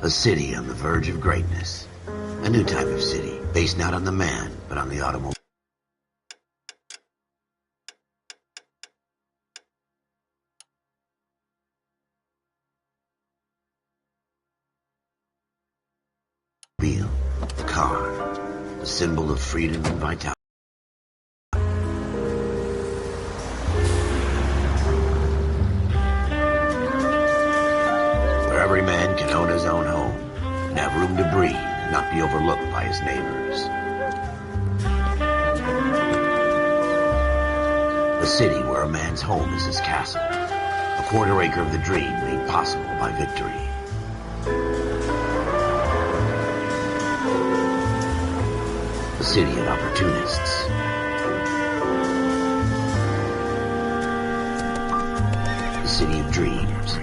A city on the verge of greatness. A new type of city, based not on the man, but on the automobile. The car, the symbol of freedom and vitality. Where every man can own his own home and have room to breathe and not be overlooked by his neighbors. A city where a man's home is his castle, a quarter acre of the dream made possible by victory. A city of opportunists. A city of dreams,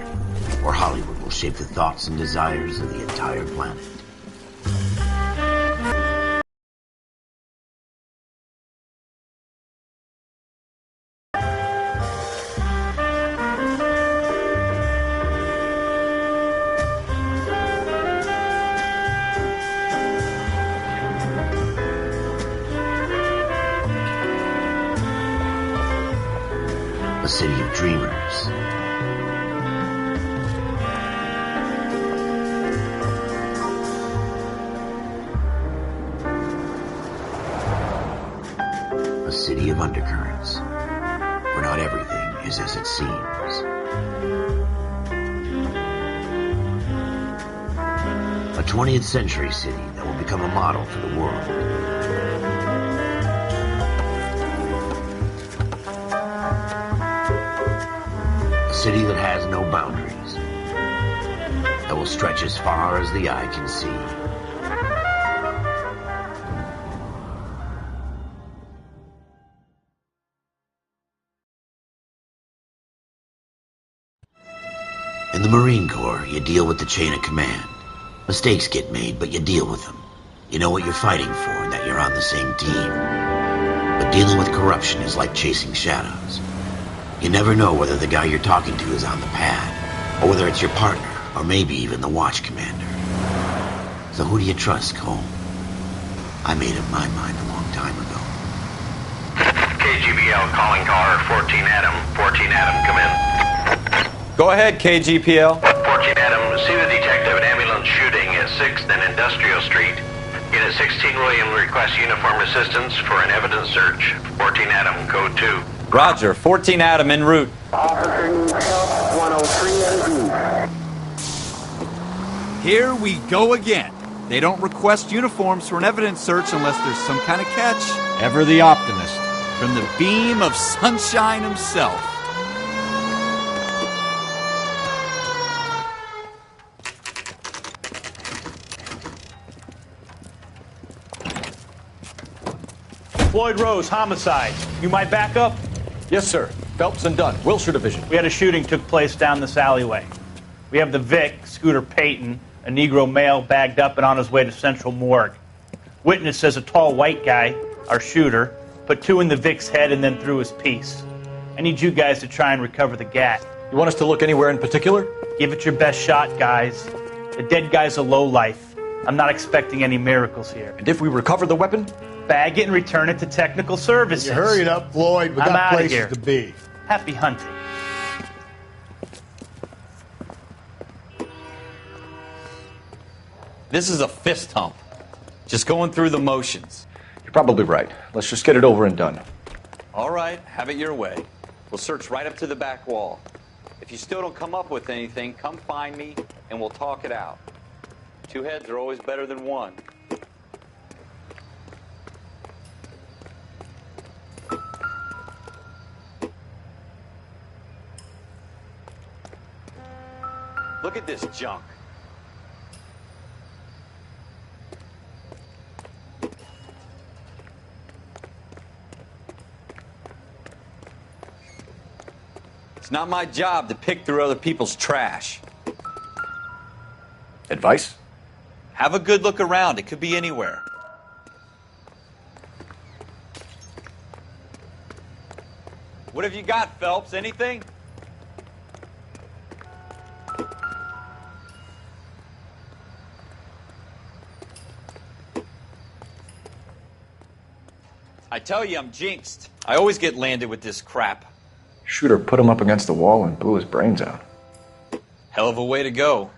where Hollywood will shape the thoughts and desires of the entire planet. A city of dreamers. A city of undercurrents, where not everything is as it seems. A 20th century city that will become a model for the world. A city that has no boundaries, that will stretch as far as the eye can see. In the Marine Corps, you deal with the chain of command. Mistakes get made, but you deal with them. You know what you're fighting for and that you're on the same team. But dealing with corruption is like chasing shadows. You never know whether the guy you're talking to is on the pad, or whether it's your partner, or maybe even the watch commander. So who do you trust, Cole? I made up my mind a long time ago. KGBL calling caller 14 Adam. 14 Adam, come in. Go ahead, KGPL. 14 Adam, see the detective at ambulance shooting at 6th and Industrial Street. Unit 16 William requests uniform assistance for an evidence search. 14 Adam, code 2. Roger, 14 Adam en route. Officer needs help, 103 AD. Here we go again. They don't request uniforms for an evidence search unless there's some kind of catch. Ever the optimist. From the beam of sunshine himself. Floyd Rose, homicide. You might back up? Yes, sir. Phelps and Dunn, Wilshire Division. We had a shooting took place down this alleyway. We have the Vic, Scooter Payton, a Negro male bagged up and on his way to Central Morgue. Witness says a tall white guy, our shooter, put 2 in the Vic's head and then threw his piece. I need you guys to try and recover the gat. You want us to look anywhere in particular? Give it your best shot, guys. The dead guy's a lowlife. I'm not expecting any miracles here. And if we recover the weapon? Bag it and return it to technical services. You hurry it up, Floyd. We I'm got outta places here. to be. Happy hunting. This is a fist hump. Just going through the motions. You're probably right. Let's just get it over and done. All right, have it your way. We'll search right up to the back wall. If you still don't come up with anything, come find me and we'll talk it out. 2 heads are always better than 1. Look at this junk. It's not my job to pick through other people's trash. Advice? Have a good look around. It could be anywhere. What have you got, Phelps? Anything? tell you, I'm jinxed. I always get landed with this crap. Shooter put him up against the wall and blew his brains out. Hell of a way to go.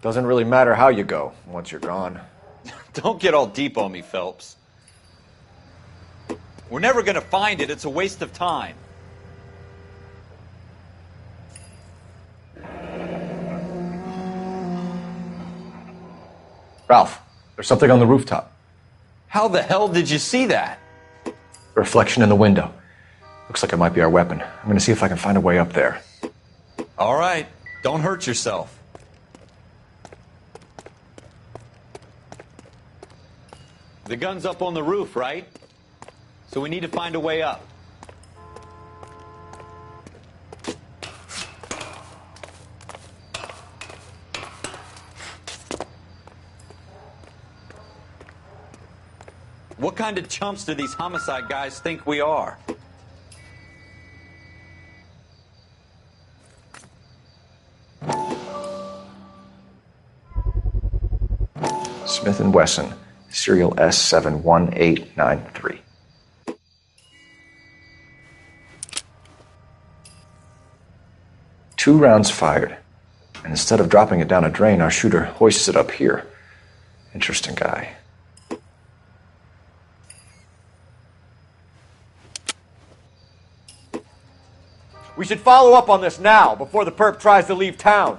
Doesn't really matter how you go once you're gone. Don't get all deep on me, Phelps. We're never gonna find it. It's a waste of time. Ralph, there's something on the rooftop. How the hell did you see that? A reflection in the window. Looks like it might be our weapon. I'm gonna see if I can find a way up there. All right. Don't hurt yourself. The gun's up on the roof, right? So we need to find a way up. What kind of chumps do these homicide guys think we are? Smith & Wesson, serial S71893. Two rounds fired, and instead of dropping it down a drain, our shooter hoists it up here. Interesting guy. We should follow up on this now, before the perp tries to leave town.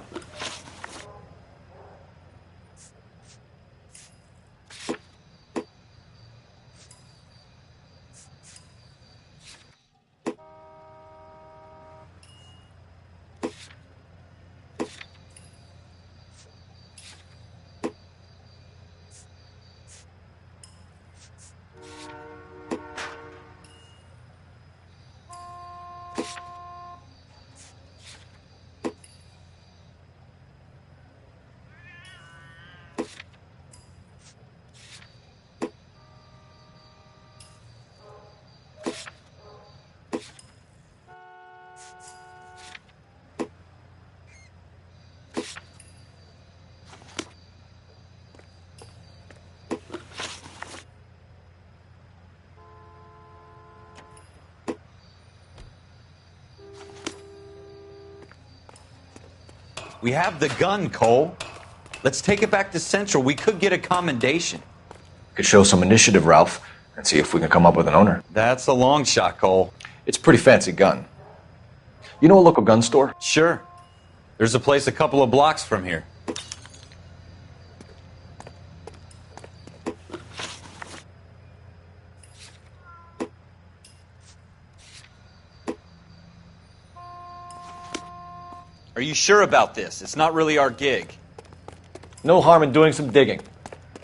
We have the gun, Cole. Let's take it back to Central. We could get a commendation. Could show some initiative, Ralph, and see if we can come up with an owner. That's a long shot, Cole. It's a pretty fancy gun. You know a local gun store? Sure. There's a place a couple of blocks from here. Are you sure about this? It's not really our gig. No harm in doing some digging.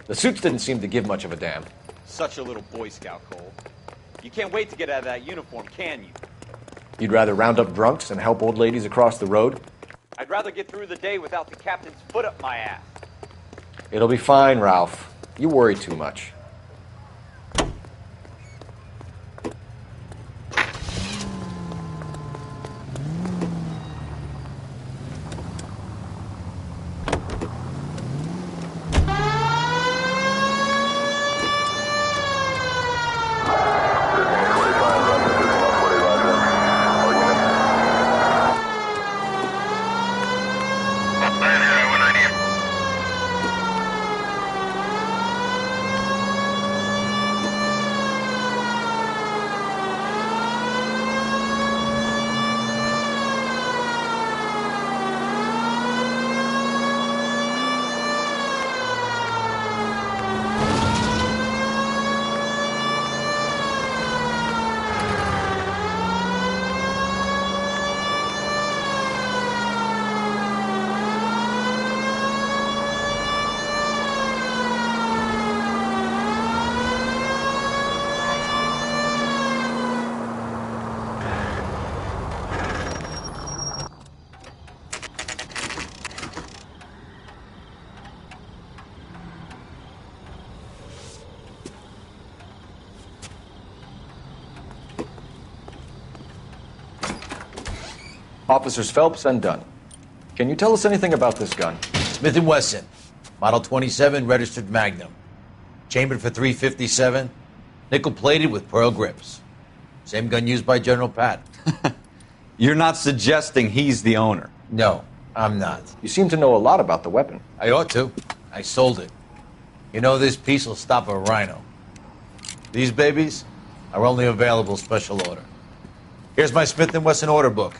The suits didn't seem to give much of a damn. Such a little Boy Scout, Cole. You can't wait to get out of that uniform, can you? You'd rather round up drunks and help old ladies across the road? I'd rather get through the day without the captain's foot up my ass. It'll be fine, Ralph. You worry too much. Officers Phelps and Dunn. Can you tell us anything about this gun? Smith & Wesson, Model 27, registered Magnum. Chambered for .357, Nickel-plated with pearl grips. Same gun used by General Patton. You're not suggesting he's the owner? No, I'm not. You seem to know a lot about the weapon. I ought to. I sold it. You know, this piece will stop a rhino. These babies are only available special order. Here's my Smith & Wesson order book.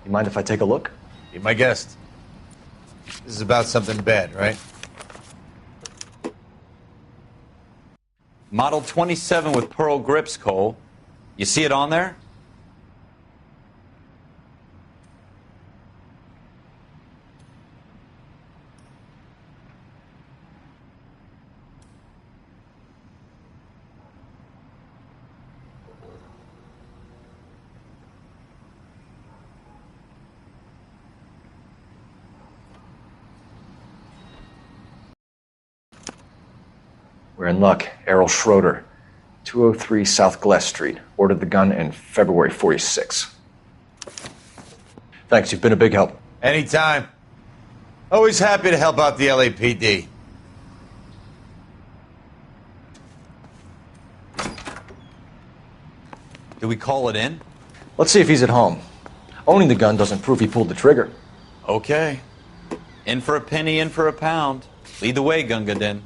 You mind if I take a look? Be my guest. This is about something bad, right? Model 27 with pearl grips, Cole. You see it on there? We're in luck. Errol Schroeder, 203 South Glass Street. Ordered the gun in February 46. Thanks, you've been a big help. Anytime. Always happy to help out the LAPD. Do we call it in? Let's see if he's at home. Owning the gun doesn't prove he pulled the trigger. Okay. In for a penny, in for a pound. Lead the way, Gunga Din.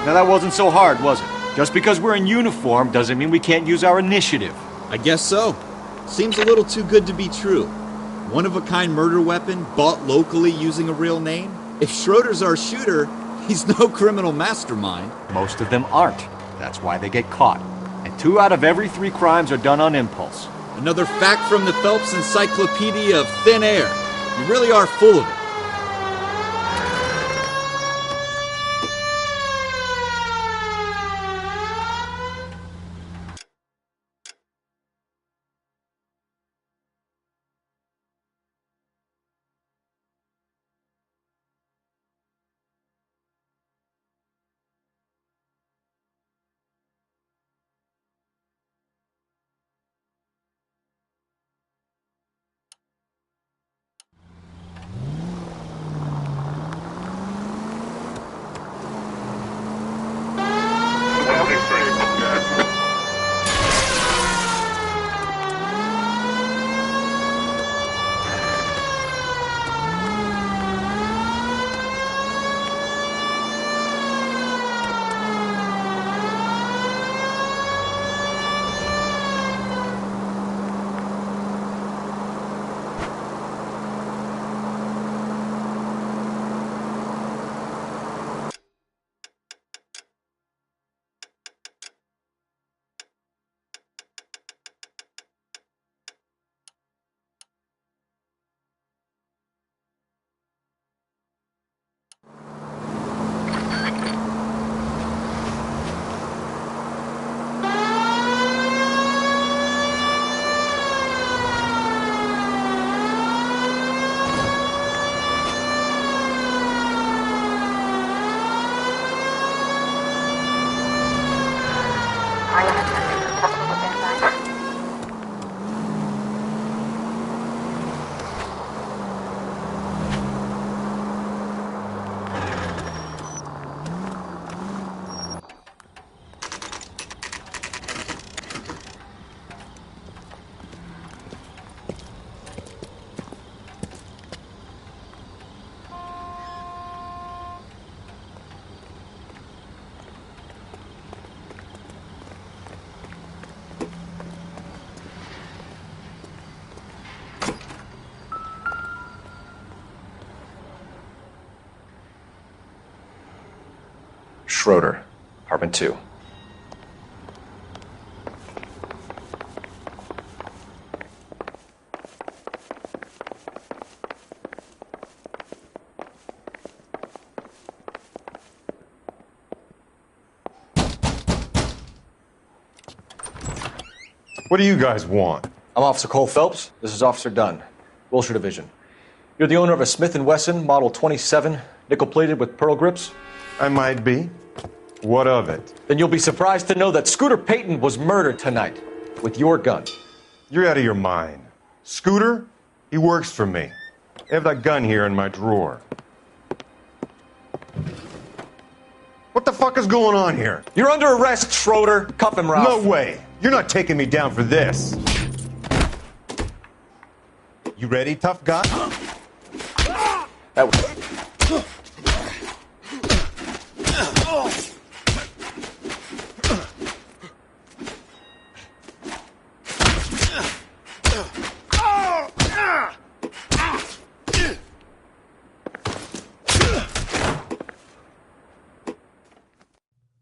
Now that wasn't so hard, was it? Just because we're in uniform doesn't mean we can't use our initiative. I guess so. Seems a little too good to be true. One-of-a-kind murder weapon bought locally using a real name? If Schroeder's our shooter, he's no criminal mastermind. Most of them aren't. That's why they get caught. And 2 out of every 3 crimes are done on impulse. Another fact from the Phelps Encyclopedia of Thin Air. You really are full of it. Schroeder, apartment 2. What do you guys want? I'm Officer Cole Phelps. This is Officer Dunn, Wilshire Division. You're the owner of a Smith & Wesson Model 27, nickel-plated with pearl grips? I might be. What of it? Then you'll be surprised to know that Scooter Payton was murdered tonight with your gun. You're out of your mind. Scooter? He works for me. I have that gun here in my drawer. What the fuck is going on here? You're under arrest, Schroeder. Cuff him, Ralph. No way. You're not taking me down for this. You ready, tough guy? That was...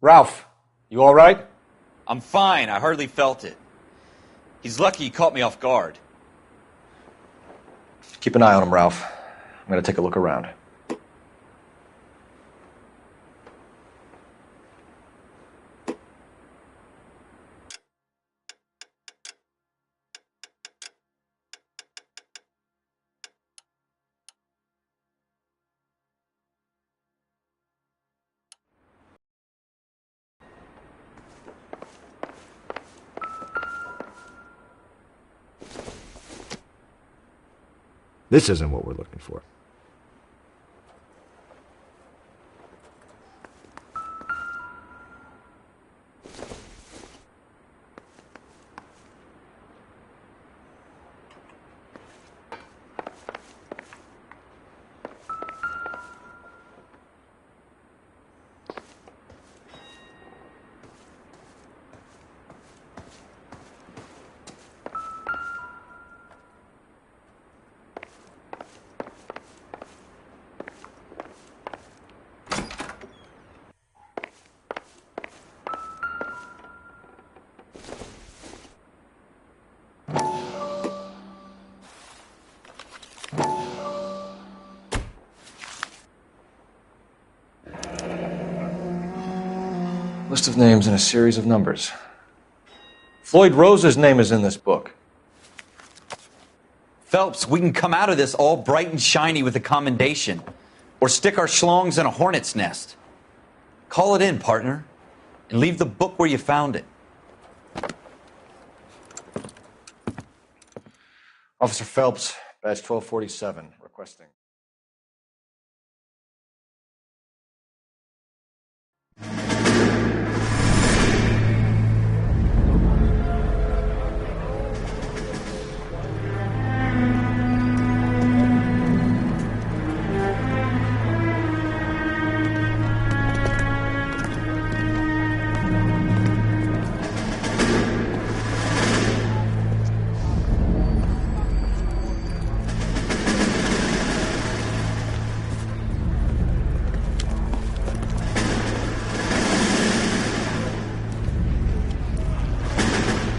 Ralph, you all right? I'm fine. I hardly felt it. He's lucky he caught me off guard. Keep an eye on him, Ralph. I'm going to take a look around. This isn't what we're looking for. List of names and a series of numbers. Floyd Rose's name is in this book. Phelps, we can come out of this all bright and shiny with a commendation. Or stick our schlongs in a hornet's nest. Call it in, partner. And leave the book where you found it. Officer Phelps, badge 1247, requesting.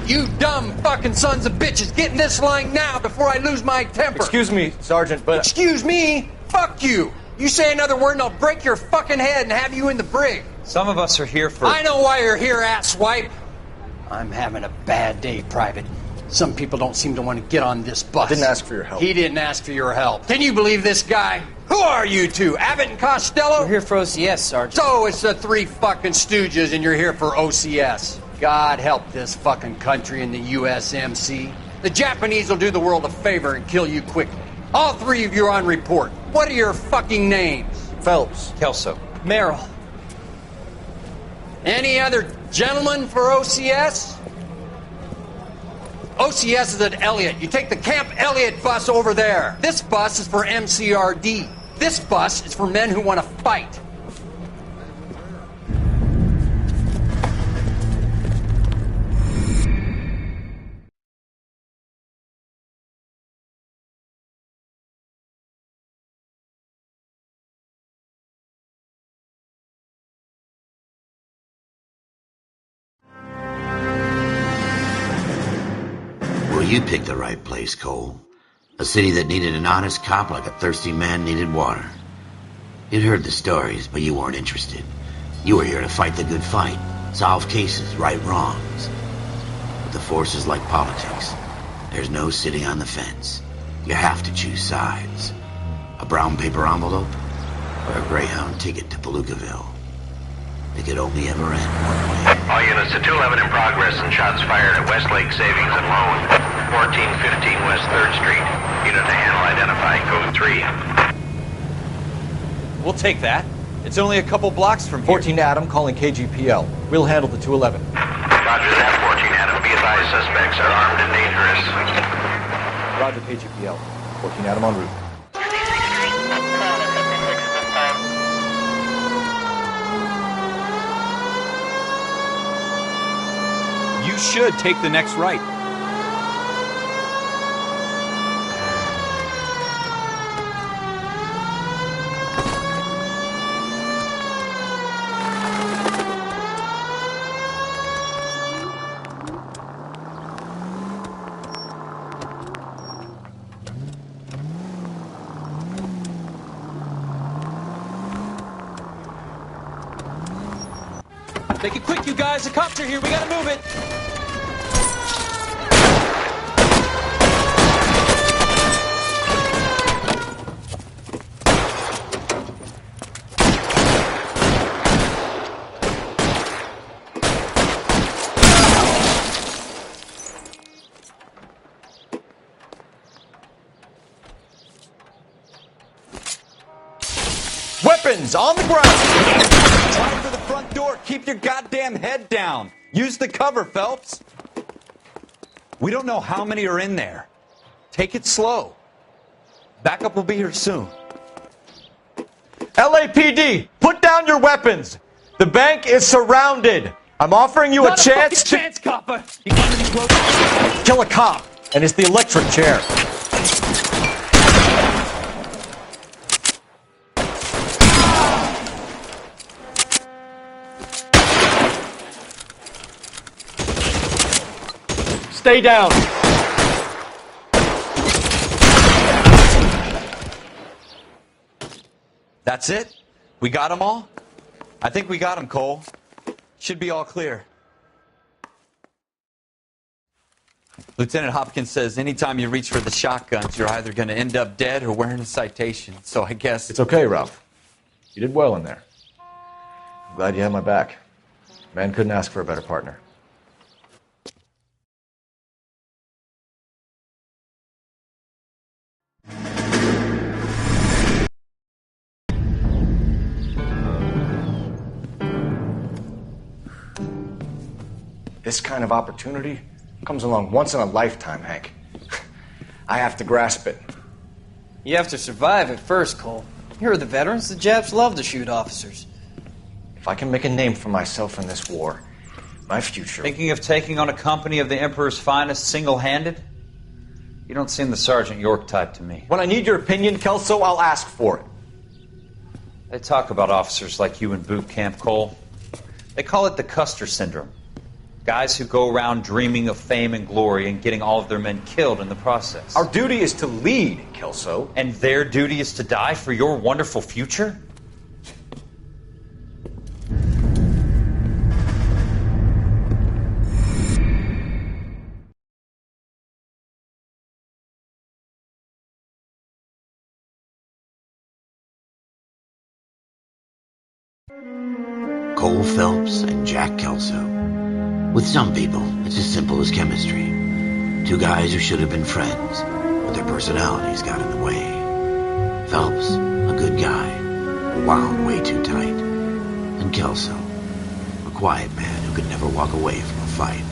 You dumb fucking sons of bitches, get in this line now before I lose my temper. Excuse me, Sergeant, but... Excuse me? Fuck you. You say another word and I'll break your fucking head and have you in the brig. Some of us are here for... I know why you're here, asswipe. I'm having a bad day, Private. Some people don't seem to want to get on this bus. I didn't ask for your help. He didn't ask for your help. Can you believe this guy? Who are you two? Abbott and Costello? We're here for OCS, Sergeant. So it's the three fucking stooges and you're here for OCS. God help this fucking country and the USMC. The Japanese will do the world a favor and kill you quickly. All three of you are on report. What are your fucking names? Phelps. Kelso. Merrill. Any other gentlemen for OCS? OCS is at Elliott. You take the Camp Elliott bus over there. This bus is for MCRD. This bus is for men who want to fight. You picked the right place, Cole. A city that needed an honest cop like a thirsty man needed water. You'd heard the stories, but you weren't interested. You were here to fight the good fight, solve cases, right wrongs. the force is like politics. There's no sitting on the fence. You have to choose sides. A brown paper envelope or a Greyhound ticket to Palookaville. It could only ever end one way. All units to 211 in progress and shots fired at Westlake Savings and Loan, 1415 West 3rd Street. Unit to handle identified, code 3. We'll take that. It's only a couple blocks from here. 14 Adam calling KGPL. We'll handle the 211. Roger that, 14 Adam. Be advised, suspects are armed and dangerous. Roger, KGPL. 14 Adam en route. You should take the next right. Make it quick, you guys. The cops are here. We gotta move it. Weapons on the ground! Try for the front door. Keep your goddamn head down. Use the cover, Phelps. We don't know how many are in there. Take it slow. Backup will be here soon. LAPD, put down your weapons. The bank is surrounded. I'm offering you a chance to chance, copper. You come to me close. kill a cop, and it's the electric chair. Stay down. That's it? We got them all? I think we got them, Cole. Should be all clear. Lieutenant Hopkins says anytime you reach for the shotguns, you're either going to end up dead or wearing a citation. So I guess... It's okay, Ralph. You did well in there. I'm glad you had my back. Man couldn't ask for a better partner. This kind of opportunity comes along once in a lifetime, Hank. I have to grasp it. You have to survive it first, Cole. Here are the veterans. The Japs love to shoot officers. If I can make a name for myself in this war, my future... Thinking of taking on a company of the Emperor's finest single-handed? You don't seem the Sergeant York type to me. When I need your opinion, Kelso, I'll ask for it. They talk about officers like you in boot camp, Cole. They call it the Custer Syndrome. Guys who go around dreaming of fame and glory and getting all of their men killed in the process. Our duty is to lead, Kelso. And their duty is to die for your wonderful future? Cole Phelps and Jack Kelso. With some people, it's as simple as chemistry. Two guys who should have been friends, but their personalities got in the way. Phelps, a good guy, wound way too tight. And Kelso, a quiet man who could never walk away from a fight.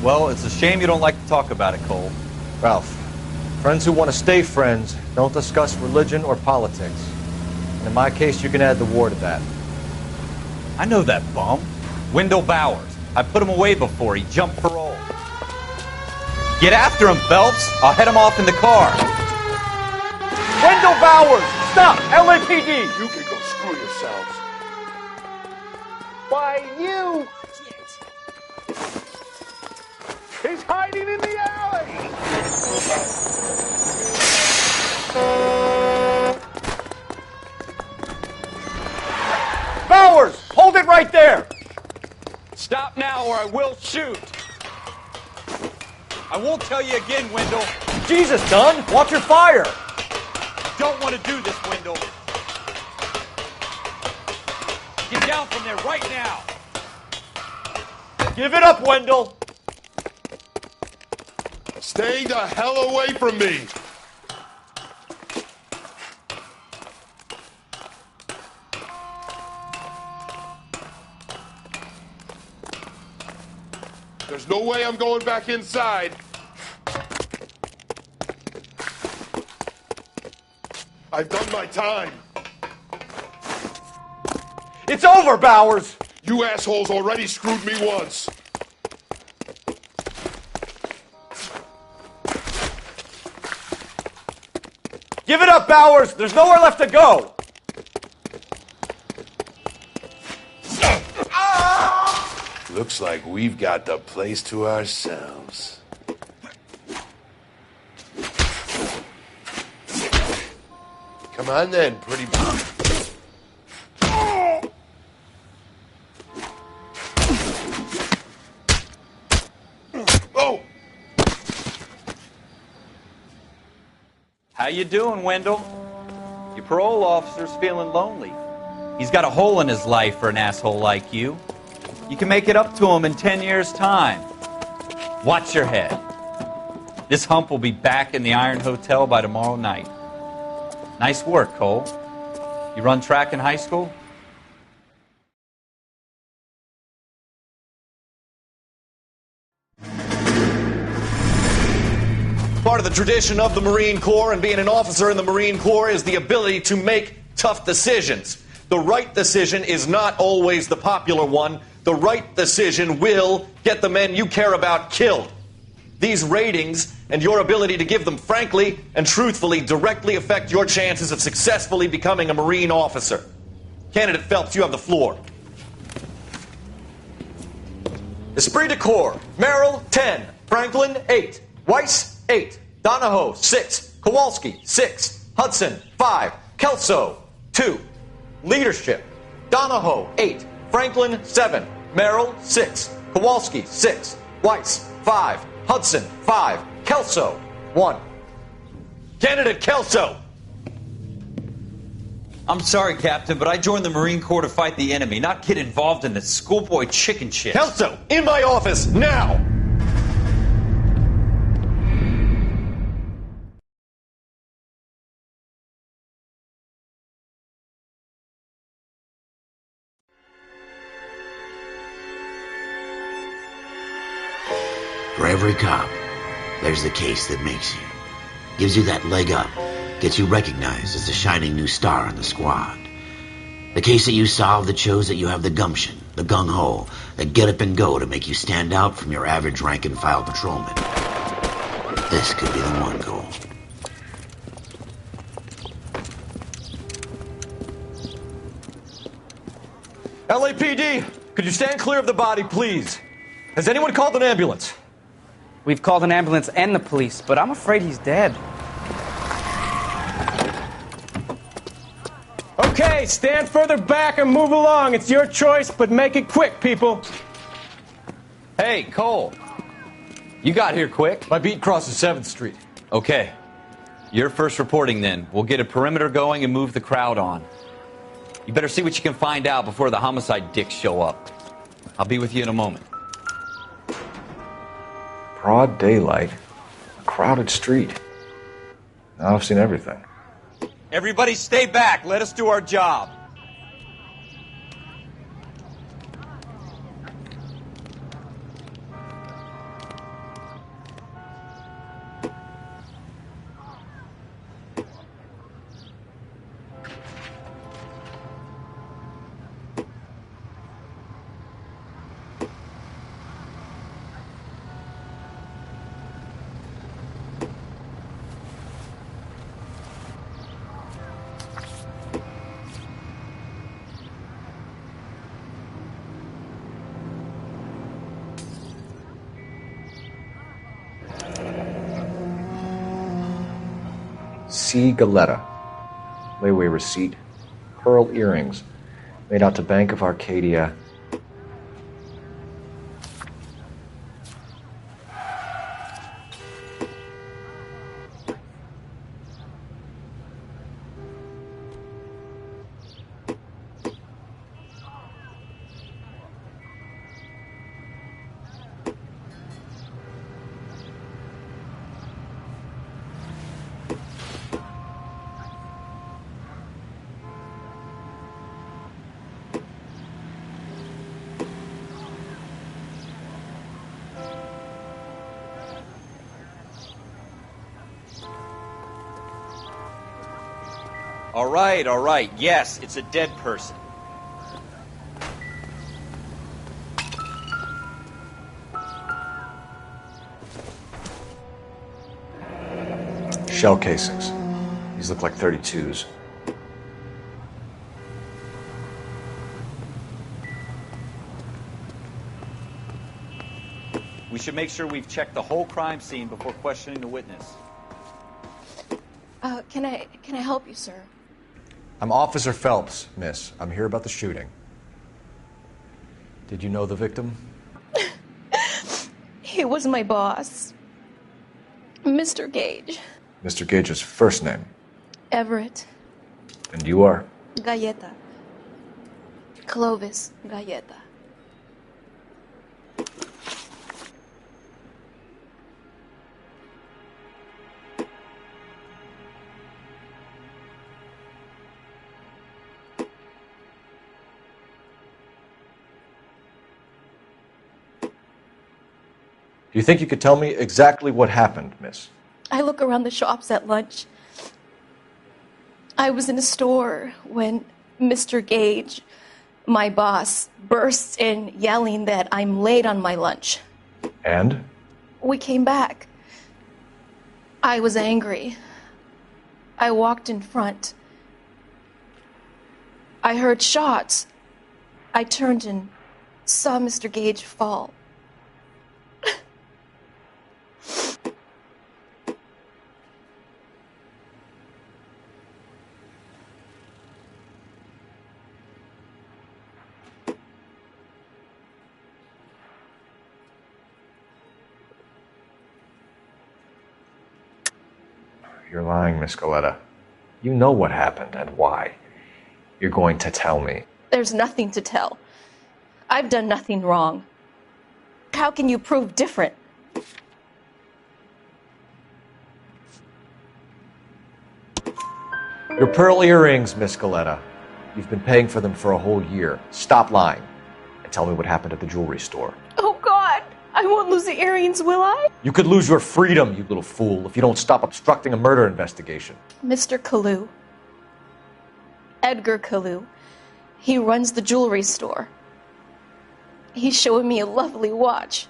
Well, it's a shame you don't like to talk about it, Cole. Ralph, friends who want to stay friends don't discuss religion or politics. And in my case, you can add the war to that. I know that bum. Wendell Bowers. I put him away before. He jumped parole. Get after him, Phelps. I'll head him off in the car. Wendell Bowers! Stop! LAPD! You can go screw yourselves. Why, you... He's hiding in the alley! Bowers! Hold it right there! Stop now or I will shoot. I won't tell you again, Wendell. Jesus, Dunn! Watch your fire! Don't want to do this, Wendell. Get down from there right now. Give it up, Wendell! Stay the hell away from me! There's no way I'm going back inside. I've done my time. It's over, Bowers! You assholes already screwed me once. Give it up, Bowers! There's nowhere left to go! Looks like we've got the place to ourselves. Come on then, pretty boy. Oh! How you doing, Wendell? Your parole officer's feeling lonely. He's got a hole in his life for an asshole like you. You can make it up to him in 10 years' time. Watch your head. This hump will be back in the Iron Hotel by tomorrow night. Nice work, Cole. You run track in high school? Part of the tradition of the Marine Corps and being an officer in the Marine Corps is the ability to make tough decisions. The right decision is not always the popular one. The right decision will get the men you care about killed. These ratings and your ability to give them frankly and truthfully directly affect your chances of successfully becoming a Marine officer. Candidate Phelps, you have the floor. Esprit de Corps, Merrill, 10. Franklin, 8. Weiss, 8. Donahoe, 6. Kowalski, 6. Hudson, 5. Kelso, 2. Leadership, Donahoe, 8. Franklin, 7. Merrill, 6. Kowalski, 6. Weiss, 5. Hudson, 5. Kelso, 1. Candidate Kelso. I'm sorry, Captain, but I joined the Marine Corps to fight the enemy, not get involved in this schoolboy chicken shit. Kelso, in my office, now! For every cop, there's the case that makes you. Gives you that leg up. Gets you recognized as the shining new star in the squad. The case that you solve that shows that you have the gumption, the gung-ho, the get up and go to make you stand out from your average rank-and-file patrolman. This could be the one, Cole. LAPD, could you stand clear of the body, please? Has anyone called an ambulance? We've called an ambulance and the police, but I'm afraid he's dead. Okay, stand further back and move along. It's your choice, but make it quick, people. Hey, Cole. You got here quick. My beat crosses 7th Street. Okay. You're first reporting then. We'll get a perimeter going and move the crowd on. You better see what you can find out before the homicide dicks show up. I'll be with you in a moment. Broad daylight, a crowded street. Now I've seen everything. Everybody stay back. Let us do our job. C. Galetta. Layaway receipt. Pearl earrings. Made out to Bank of Arcadia. All right. Yes, it's a dead person. Shell casings. These look like 32s. We should make sure we've checked the whole crime scene before questioning the witness. Can I help you, sir? I'm Officer Phelps, miss. I'm here about the shooting. Did you know the victim? He was my boss, Mr. Gage. Mr. Gage's first name. Everett. And you are? Galleta. Clovis Galleta. Do you think you could tell me exactly what happened, miss? I look around the shops at lunch. I was in a store when Mr. Gage, my boss, bursts in yelling that I'm late on my lunch. And? We came back. I was angry. I walked in front. I heard shots. I turned and saw Mr. Gage fall. You're lying, Miss Galleta. You know what happened and why. You're going to tell me. There's nothing to tell. I've done nothing wrong. How can you prove different? Your pearl earrings, Miss Galleta. You've been paying for them for a whole year. Stop lying and tell me what happened at the jewelry store. Oh, God! I won't lose the earrings, will I? You could lose your freedom, you little fool, if you don't stop obstructing a murder investigation. Mr. Kalu. Edgar Kalu. He runs the jewelry store. He's showing me a lovely watch.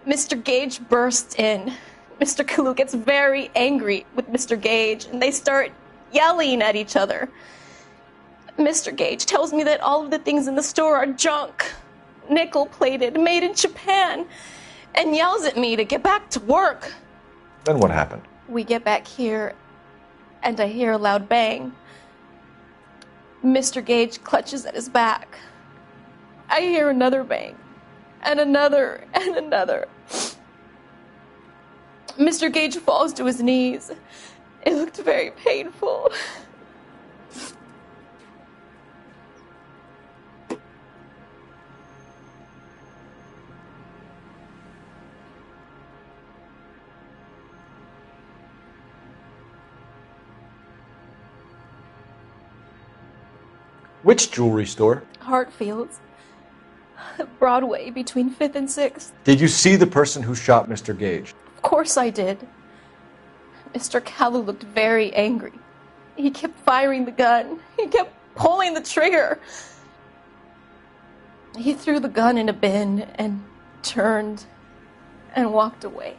Mr. Gage bursts in. Mr. Kalu gets very angry with Mr. Gage, and they start yelling at each other. Mr. Gage tells me that all of the things in the store are junk, nickel-plated, made in Japan, and yells at me to get back to work. Then what happened? We get back here, and I hear a loud bang. Mr. Gage clutches at his back. I hear another bang, and another, and another. Mr. Gage falls to his knees. It looked very painful. Which jewelry store? Hartfield's. Broadway, between 5th and 6th. Did you see the person who shot Mr. Gage? Of course I did. Mr. Kalu looked very angry. He kept firing the gun. He kept pulling the trigger. He threw the gun in a bin and turned and walked away.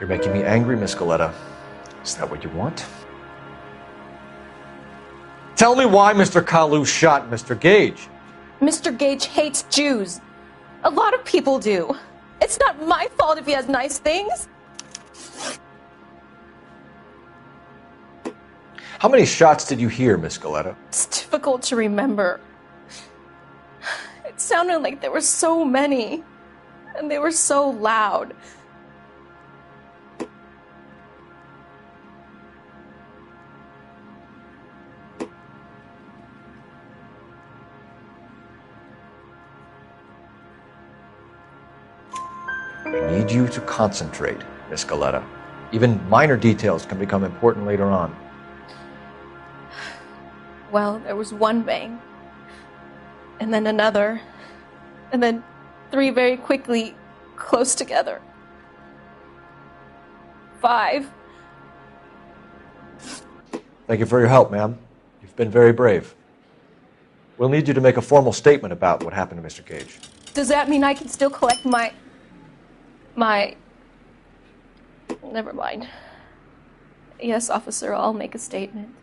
You're making me angry, Miss Galleta. Is that what you want? Tell me why Mr. Kalu shot Mr. Gage. Mr. Gage hates Jews. A lot of people do. It's not my fault if he has nice things. How many shots did you hear, Miss Galleta? It's difficult to remember. It sounded like there were so many, and they were so loud. I need you to concentrate, Miss Galleta. Even minor details can become important later on. Well, there was one bang, and then another, and then 3 very quickly, close together. 5. Thank you for your help, ma'am. You've been very brave. We'll need you to make a formal statement about what happened to Mr. Gage. Does that mean I can still collect my... Never mind. Yes, officer, I'll make a statement.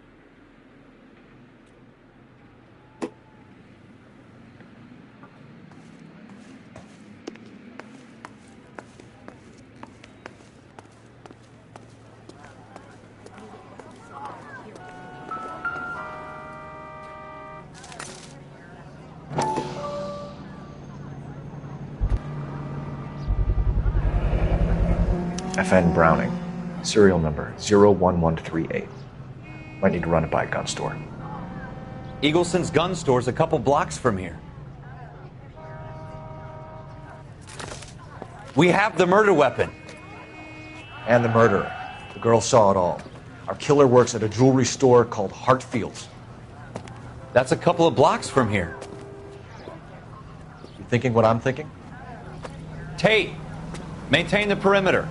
FN Browning, serial number 01138. Might need to run it by a gun store. Eagleson's gun store's a couple blocks from here. We have the murder weapon. And the murderer. The girl saw it all. Our killer works at a jewelry store called Hartfield's. That's a couple of blocks from here. You thinking what I'm thinking? Tate, maintain the perimeter.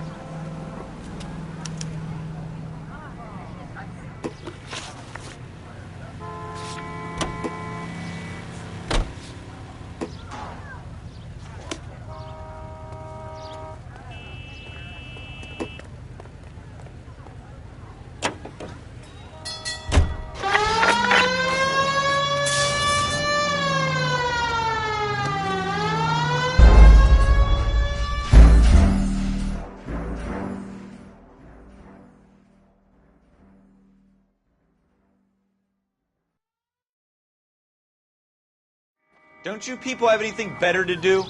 Don't you people have anything better to do?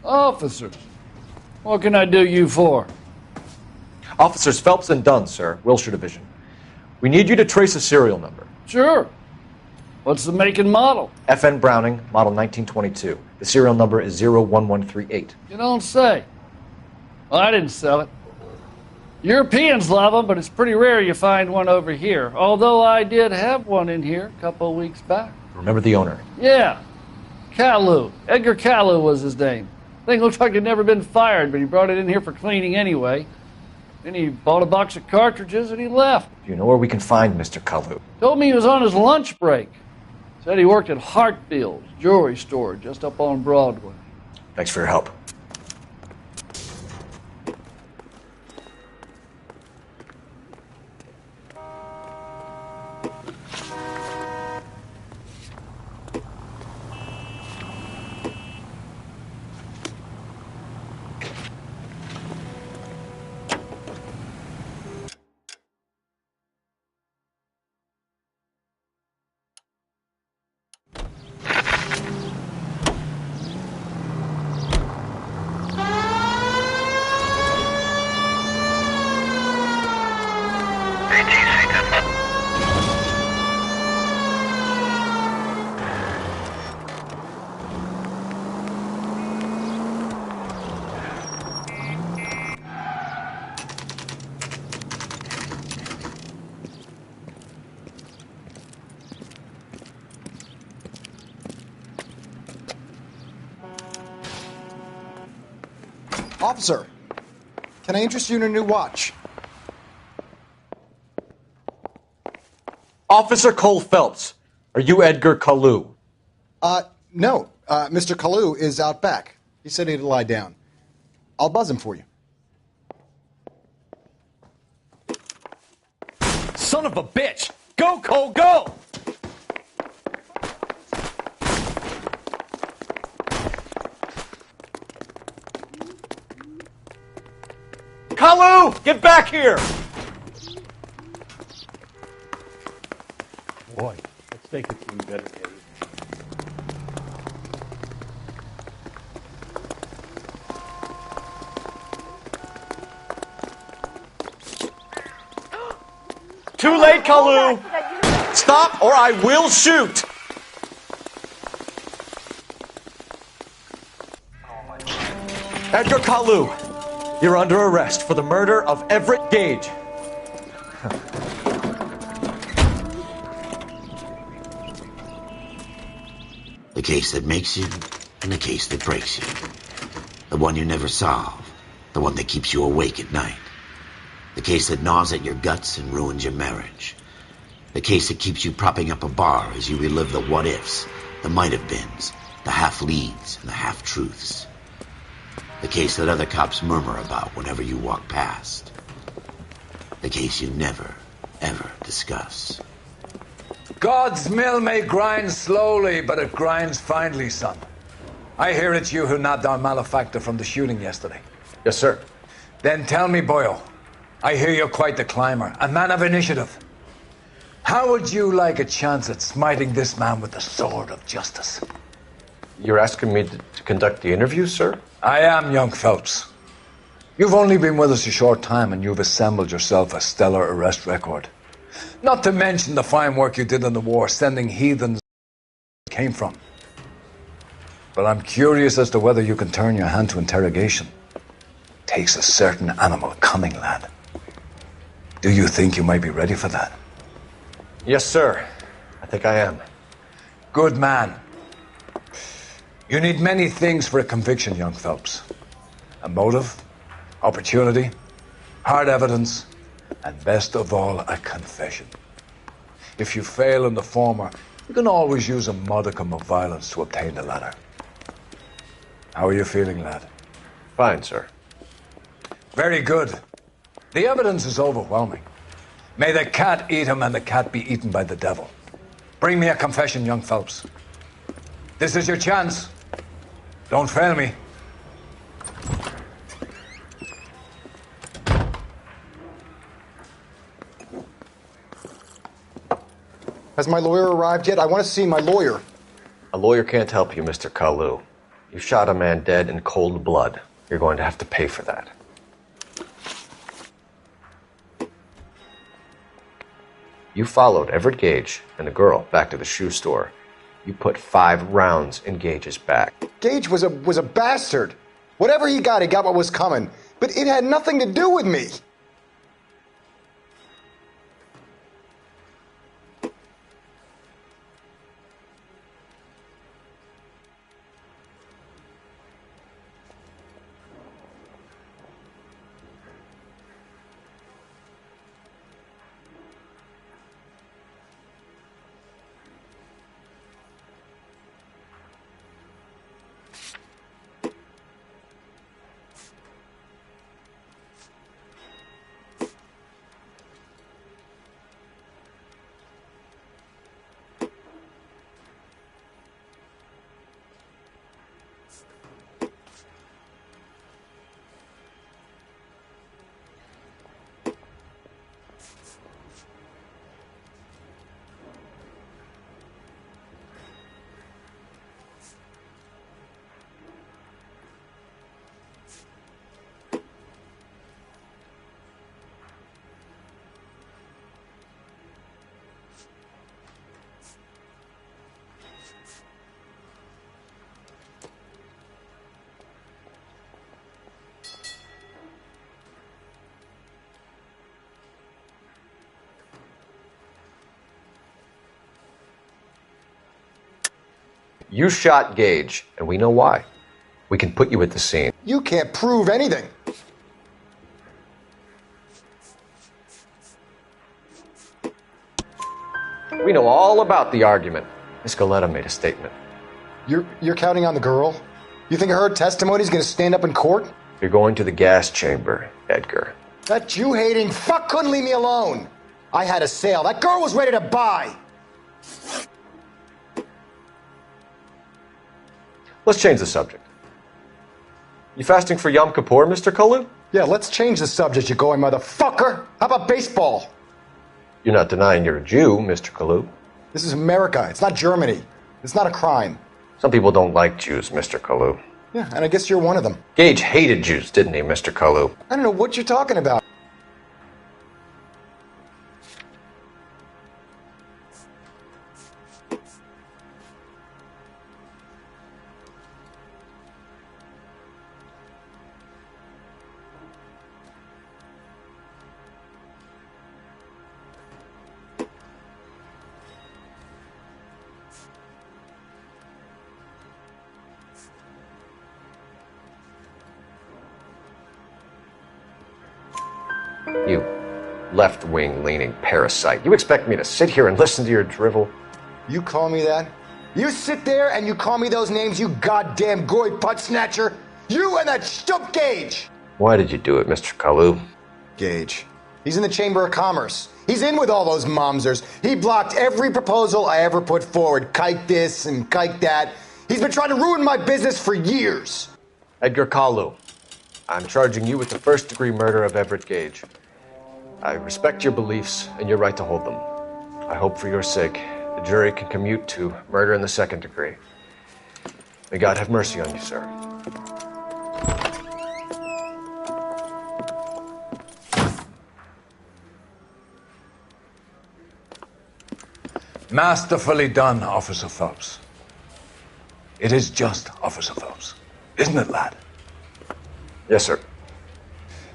Officers, what can I do you for? Officers Phelps and Dunn, sir, Wilshire Division. We need you to trace a serial number. Sure. What's the make and model? FN Browning, model 1922. The serial number is 01138. You don't say. Well, I didn't sell it. Europeans love them, but it's pretty rare you find one over here. Although I did have one in here a couple of weeks back. Remember the owner? Yeah. Caillou. Edgar Caillou was his name. Thing looks like he'd never been fired, but he brought it in here for cleaning anyway. Then he bought a box of cartridges and he left. Do you know where we can find Mr. Caillou? Told me he was on his lunch break. Said he worked at Hartfield's jewelry store just up on Broadway. Thanks for your help. Officer, can I interest you in a new watch? Officer Cole Phelps, are you Edgar Kalu? No. Mr. Kalu is out back. He said he'd lie down. I'll buzz him for you. Son of a bitch! Go, Cole, go! Kalu, get back here! Boy, let's take it to better days. Too late, Kalu! Stop or I will shoot! Edgar Kalu, you're under arrest for the murder of Everett Gage. The case that makes you and the case that breaks you. The one you never solve. The one that keeps you awake at night. The case that gnaws at your guts and ruins your marriage. The case that keeps you propping up a bar as you relive the what-ifs, the might-have-beens, the half-leads, and the half-truths. The case that other cops murmur about whenever you walk past. The case you never, ever discuss. God's mill may grind slowly, but it grinds finely, son. I hear it's you who nabbed our malefactor from the shooting yesterday. Yes, sir. Then tell me, Boyle, I hear you're quite the climber, a man of initiative. How would you like a chance at smiting this man with the sword of justice? You're asking me to conduct the interview, sir? I am, young Phelps. You've only been with us a short time and you've assembled yourself a stellar arrest record. Not to mention the fine work you did in the war, sending heathens came from. But I'm curious as to whether you can turn your hand to interrogation. Takes a certain animal cunning, lad. Do you think you might be ready for that? Yes, sir. I think I am. Good man. You need many things for a conviction, young Phelps. A motive, opportunity, hard evidence, and best of all, a confession. If you fail in the former, you can always use a modicum of violence to obtain the latter. How are you feeling, lad? Fine, sir. Very good. The evidence is overwhelming. May the cat eat him and the cat be eaten by the devil. Bring me a confession, young Phelps. This is your chance. Don't fail me. Has my lawyer arrived yet? I want to see my lawyer. A lawyer can't help you, Mr. Kalu. You shot a man dead in cold blood. You're going to have to pay for that. You followed Everett Gage and the girl back to the shoe store. You put 5 rounds in Gage's back. Gage was a bastard. Whatever he got what was coming. But it had nothing to do with me. You shot Gage, and we know why. We can put you at the scene. You can't prove anything. We know all about the argument. Miss Goleta made a statement. You're counting on the girl? You think her testimony's gonna stand up in court? You're going to the gas chamber, Edgar. That Jew-hating fuck couldn't leave me alone. I had a sale. That girl was ready to buy. Let's change the subject. You fasting for Yom Kippur, Mr. Kalu? Yeah, let's change the subject, you going motherfucker. How about baseball? You're not denying you're a Jew, Mr. Kalu. This is America. It's not Germany. It's not a crime. Some people don't like Jews, Mr. Kalu. Yeah, and I guess you're one of them. Gage hated Jews, didn't he, Mr. Kalu? I don't know what you're talking about. You left-wing leaning parasite. You expect me to sit here and listen to your drivel? You call me that? You sit there and you call me those names, you goddamn goy butt snatcher? You and that shtup Gage! Why did you do it, Mr. Kalu? Gage. He's in the Chamber of Commerce. He's in with all those momsers. He blocked every proposal I ever put forward. Kike this and kike that. He's been trying to ruin my business for years. Edgar Kalu, I'm charging you with the first-degree murder of Everett Gage. I respect your beliefs and your right to hold them. I hope for your sake the jury can commute to murder in the second degree. May God have mercy on you, sir. Masterfully done, Officer Phelps. It is just, Officer Phelps. Isn't it, lad? Yes, sir.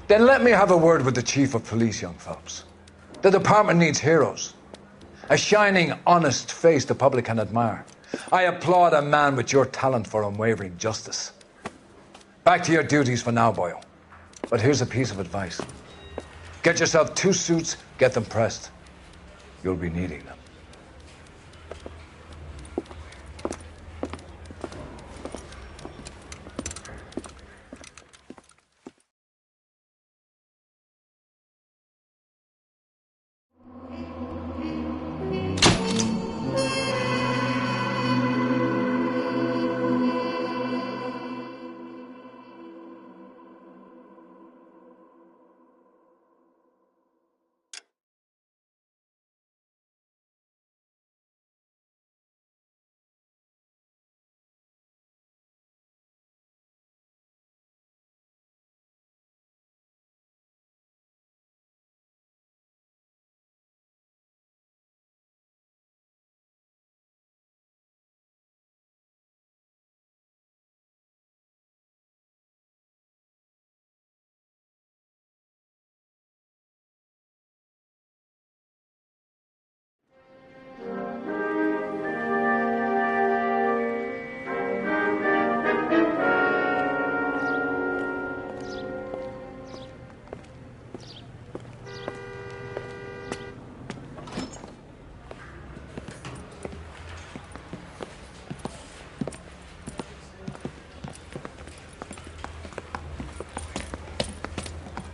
Then let me have a word with the Chief of Police, young Phelps. The department needs heroes. A shining, honest face the public can admire. I applaud a man with your talent for unwavering justice. Back to your duties for now, Boyle. But here's a piece of advice. Get yourself 2 suits, get them pressed. You'll be needing them.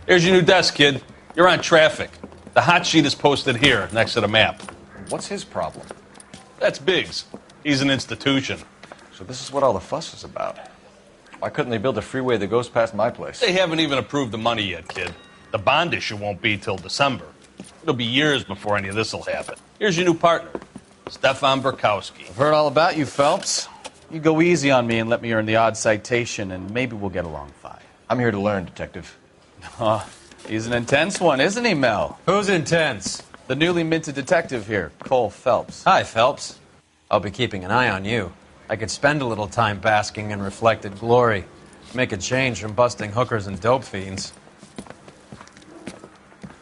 Here's your new desk, kid. You're on traffic. The hot sheet is posted here, next to the map. What's his problem? That's Biggs. He's an institution. So this is what all the fuss is about. Why couldn't they build a freeway that goes past my place? They haven't even approved the money yet, kid. The bond issue won't be till December. It'll be years before any of this will happen. Here's your new partner, Stefan Burkowski. I've heard all about you, Phelps. You go easy on me and let me earn the odd citation, and maybe we'll get along fine. I'm here to learn, Detective. Oh, he's an intense one, isn't he, Mel? Who's intense? The newly minted detective here, Cole Phelps. Hi, Phelps. I'll be keeping an eye on you. I could spend a little time basking in reflected glory. Make a change from busting hookers and dope fiends.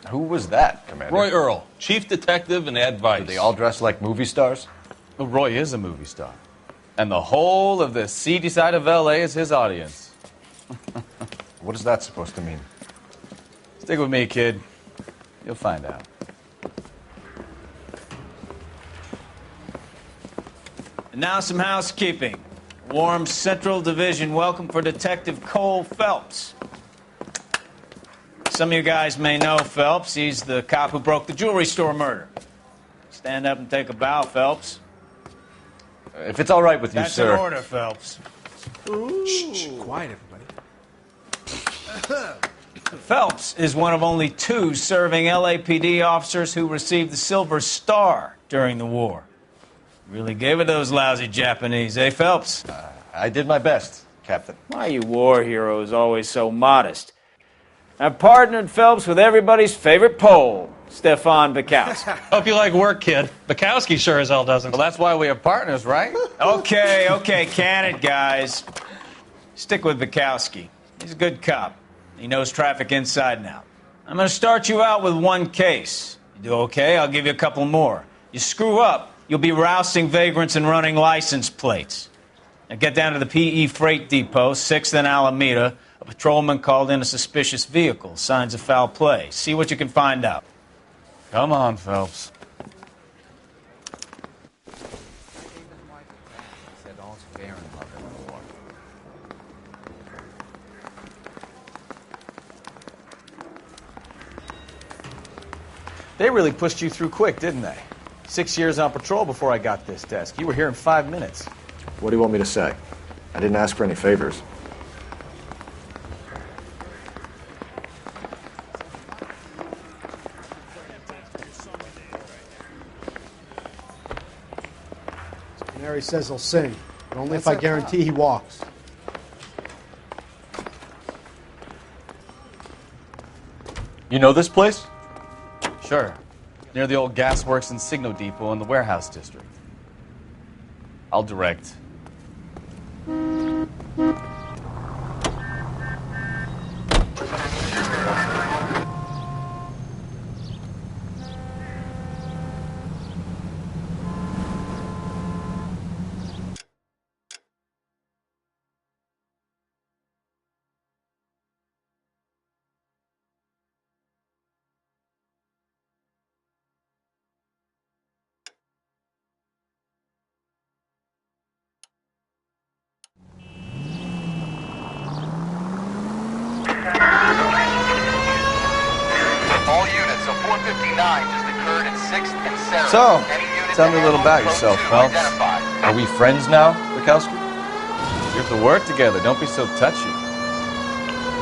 Who was that, Commander? Roy Earl, chief detective and advice. Do they all dress like movie stars? Well, Roy is a movie star. And the whole of the seedy side of L.A. is his audience. What is that supposed to mean? Stick with me, kid. You'll find out. And now some housekeeping. Warm Central Division welcome for Detective Cole Phelps. Some of you guys may know Phelps. He's the cop who broke the jewelry store murder. Stand up and take a bow, Phelps. If it's all right with you, That's sir. an order, Phelps. Shh, quiet, everybody. Phelps is one of only 2 serving LAPD officers who received the Silver Star during the war. Really gave it those lousy Japanese, eh, Phelps? I did my best, Captain. Why you war heroes always so modest? I've partnered Phelps with everybody's favorite Pole, Stefan Bukowski. Hope you like work, kid. Bukowski sure as hell doesn't. Well, that's why we have partners, right? Okay, can it, guys. Stick with Bukowski. He's a good cop. He knows traffic inside and out. I'm going to start you out with 1 case. You do okay, I'll give you a couple more. You screw up, you'll be rousting vagrants and running license plates. Now get down to the PE Freight Depot, 6th and Alameda. A patrolman called in a suspicious vehicle. Signs of foul play. See what you can find out. Come on, Phelps. They really pushed you through quick, didn't they? 6 years on patrol before I got this desk. You were here in 5 minutes. What do you want me to say? I didn't ask for any favors. Canary says he'll sing, but only if I guarantee he walks. You know this place? Sure. Near the old gasworks and Signo Depot in the warehouse district. I'll direct. All units, so 459 just occurred in 6th and 7th. So, tell me a little about yourself, Phelps. Are we friends now, Bukowski? We have to work together. Don't be so touchy.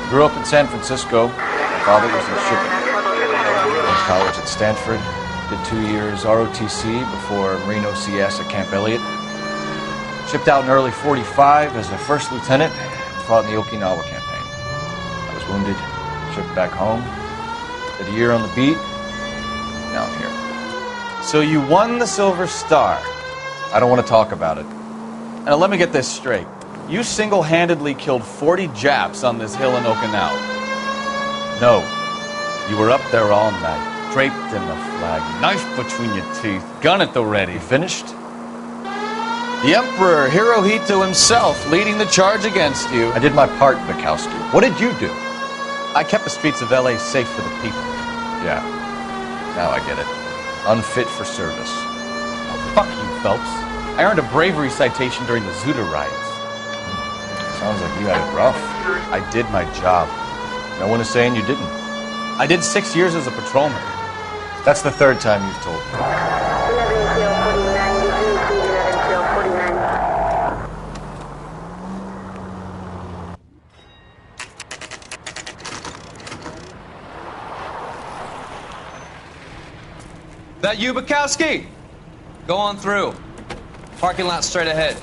Grew up in San Francisco. My father was in shipping. Went to college at Stanford. Did 2 years ROTC before Marine OCS at Camp Elliott. Shipped out in early 45 as a first lieutenant. Fought in the Okinawa campaign. I was wounded. Shipped back home. Did a year on the beat. Now I'm here. So you won the Silver Star. I don't want to talk about it. Now let me get this straight. You single-handedly killed 40 Japs on this hill in Okinawa. No. You were up there all night, draped in the flag, knife between your teeth, gun at the ready. Finished? The Emperor Hirohito himself leading the charge against you. I did my part, Bukowski. What did you do? I kept the streets of L.A. safe for the people. Yeah. Now I get it. Unfit for service. Oh, fuck you, Phelps. I earned a bravery citation during the Zuda riots. Sounds like you had it rough. I did my job. No one is saying you didn't. I did 6 years as a patrolman. That's the 3rd time you've told me. That you, Bukowski? Go on through. Parking lot straight ahead.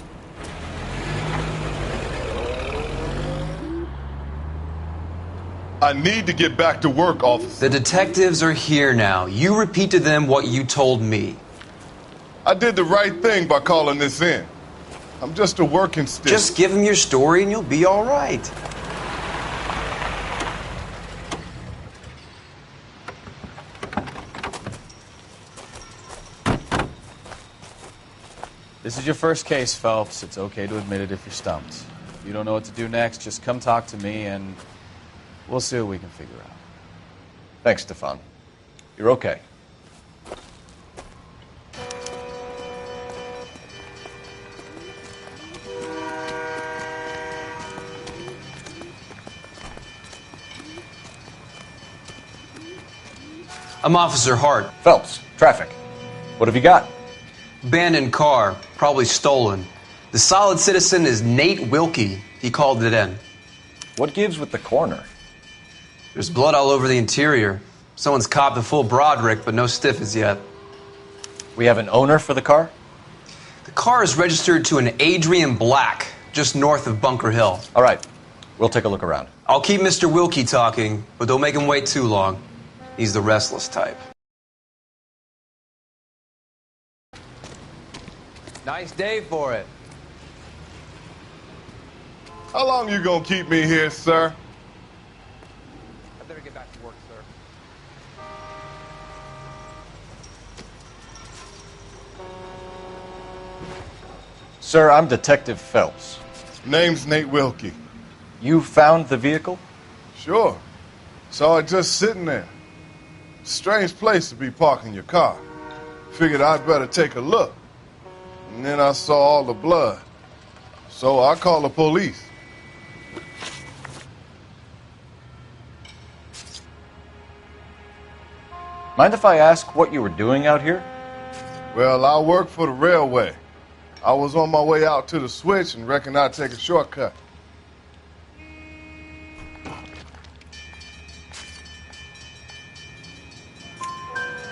I need to get back to work, officer. The detectives are here now. You repeat to them what you told me. I did the right thing by calling this in. I'm just a working stick. Just give them your story and you'll be all right. This is your first case, Phelps. It's okay to admit it if you're stumped. If you don't know what to do next, just come talk to me and we'll see what we can figure out. Thanks, Stefan. You're okay. I'm Officer Hart. Phelps, traffic. What have you got? Abandoned car, probably stolen. The solid citizen is Nate Wilkie. He called it in. What gives with the coroner? There's blood all over the interior. Someone's copped a full Broderick, but no stiff as yet. We have an owner for the car? The car is registered to an Adrian Black, just north of Bunker Hill. All right. We'll take a look around. I'll keep Mr. Wilkie talking, but don't make him wait too long. He's the restless type. Nice day for it. How long you gonna keep me here, sir? I better get back to work, sir. Sir, I'm Detective Phelps. Name's Nate Wilkie. You found the vehicle? Sure. Saw it just sitting there. Strange place to be parking your car. Figured I'd better take a look. And then I saw all the blood. So I called the police. Mind if I ask what you were doing out here? Well, I work for the railway. I was on my way out to the switch and reckoned I'd take a shortcut.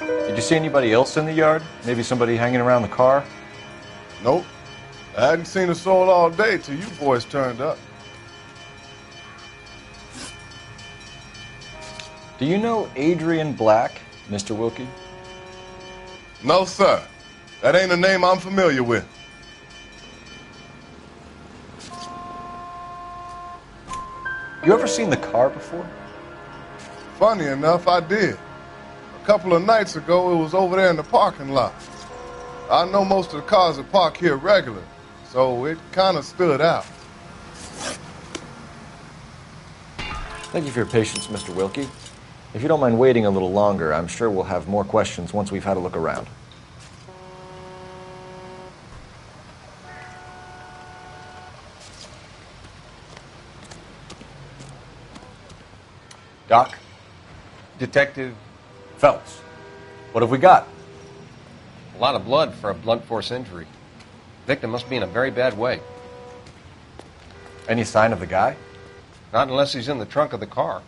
Did you see anybody else in the yard? Maybe somebody hanging around the car? Nope. I hadn't seen a soul all day till you boys turned up. Do you know Adrian Black, Mr. Wilkie? No, sir. That ain't a name I'm familiar with. You ever seen the car before? Funny enough, I did. A couple of nights ago, it was over there in the parking lot. I know most of the cars that park here regular, so it kind of stood out. Thank you for your patience, Mr. Wilkie. If you don't mind waiting a little longer, I'm sure we'll have more questions once we've had a look around. Doc? Detective Phelps. What have we got? A lot of blood for a blunt force injury. Victim must be in a very bad way. Any sign of the guy? Not unless he's in the trunk of the car.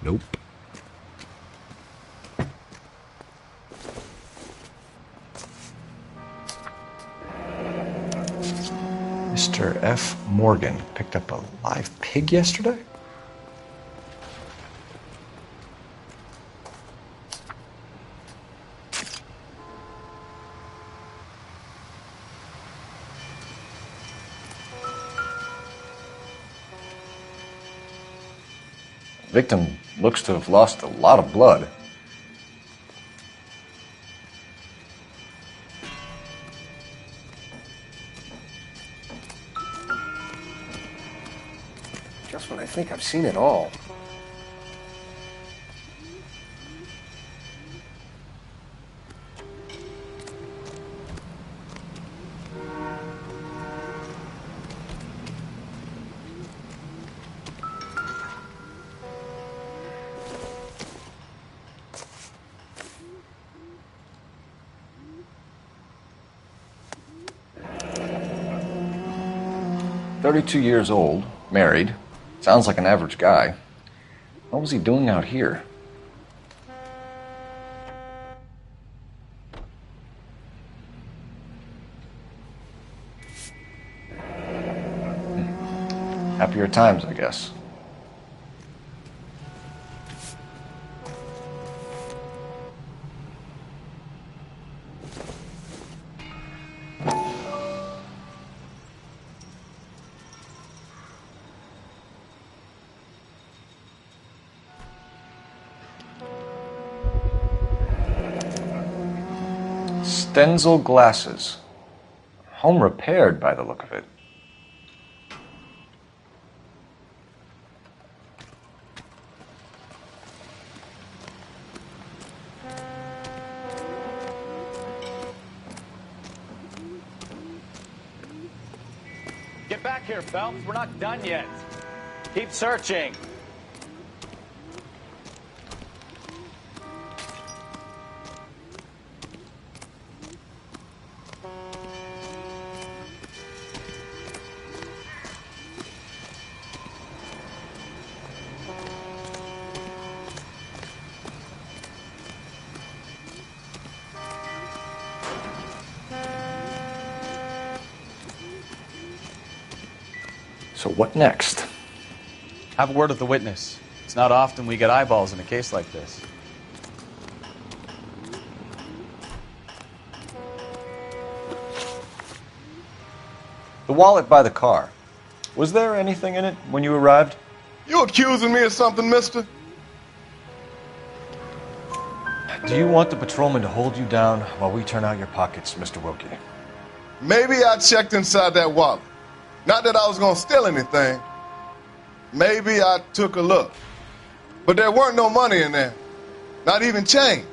Nope. Mr. F. Morgan picked up a live pig yesterday? Victim looks to have lost a lot of blood. Just when I think I've seen it all. "32 years old, married. Sounds like an average guy. What was he doing out here?" Happier times, I guess. Stenzel glasses. Home repaired by the look of it. Get back here, Phelps. We're not done yet. Keep searching. So what next? Have a word with the witness. It's not often we get eyeballs in a case like this. The wallet by the car. Was there anything in it when you arrived? You accusing me of something, mister? Do you want the patrolman to hold you down while we turn out your pockets, Mr. Wilkie? Maybe I checked inside that wallet. Not that I was going to steal anything. Maybe I took a look. But there weren't no money in there. Not even change.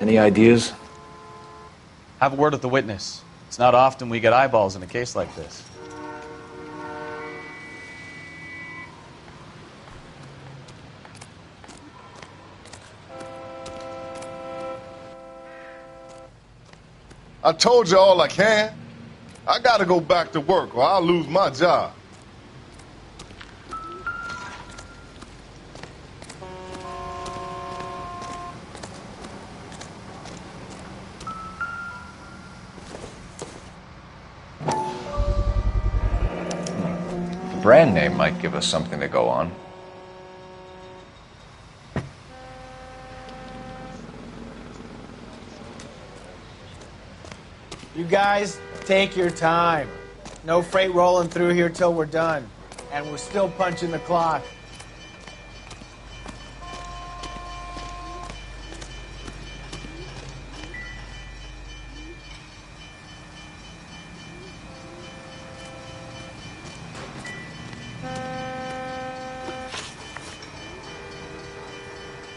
Any ideas? Have a word with the witness. It's not often we get eyeballs in a case like this. I told you all I can. I gotta go back to work or I'll lose my job. The brand name might give us something to go on. You guys, take your time. No freight rolling through here till we're done. And we're still punching the clock.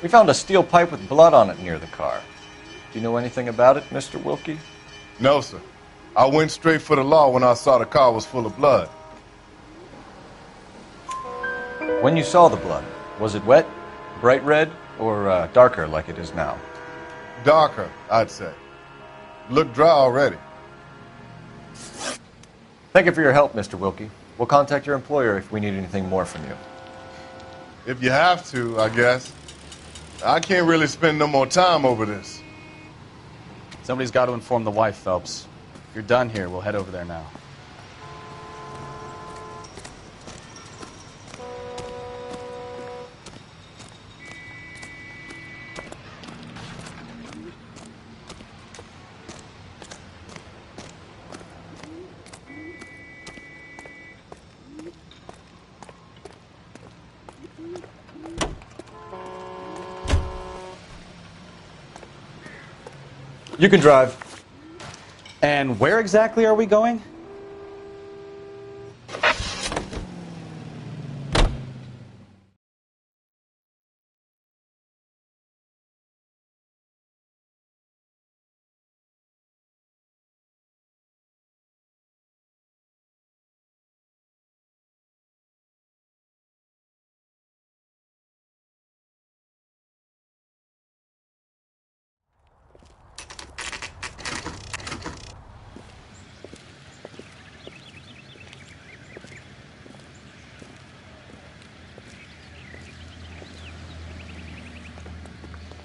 We found a steel pipe with blood on it near the car. Do you know anything about it, Mr. Wilkie? No, sir. I went straight for the law when I saw the car was full of blood. When you saw the blood, was it wet, bright red, or darker like it is now? Darker, I'd say. Looked dry already. Thank you for your help, Mr. Wilkie. We'll contact your employer if we need anything more from you. If you have to, I guess. I can't really spend no more time over this. Somebody's got to inform the wife, Phelps. If you're done here, we'll head over there now. You can drive. And where exactly are we going?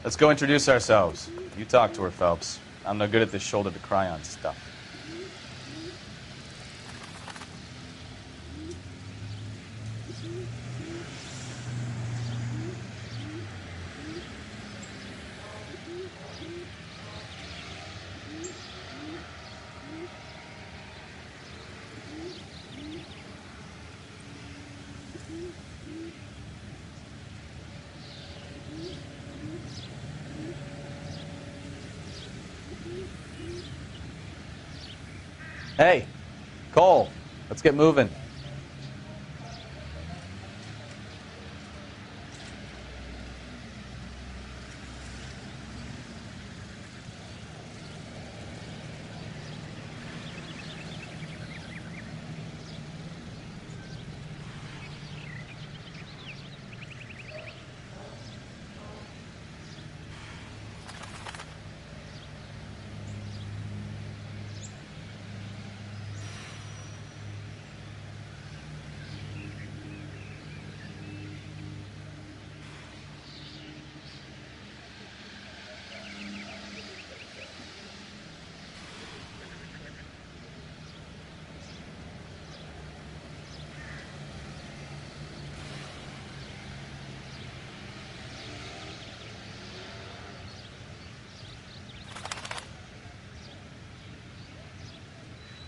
Let's go introduce ourselves. You talk to her, Phelps. I'm no good at this shoulder to cry on stuff. Hey, Cole, let's get moving.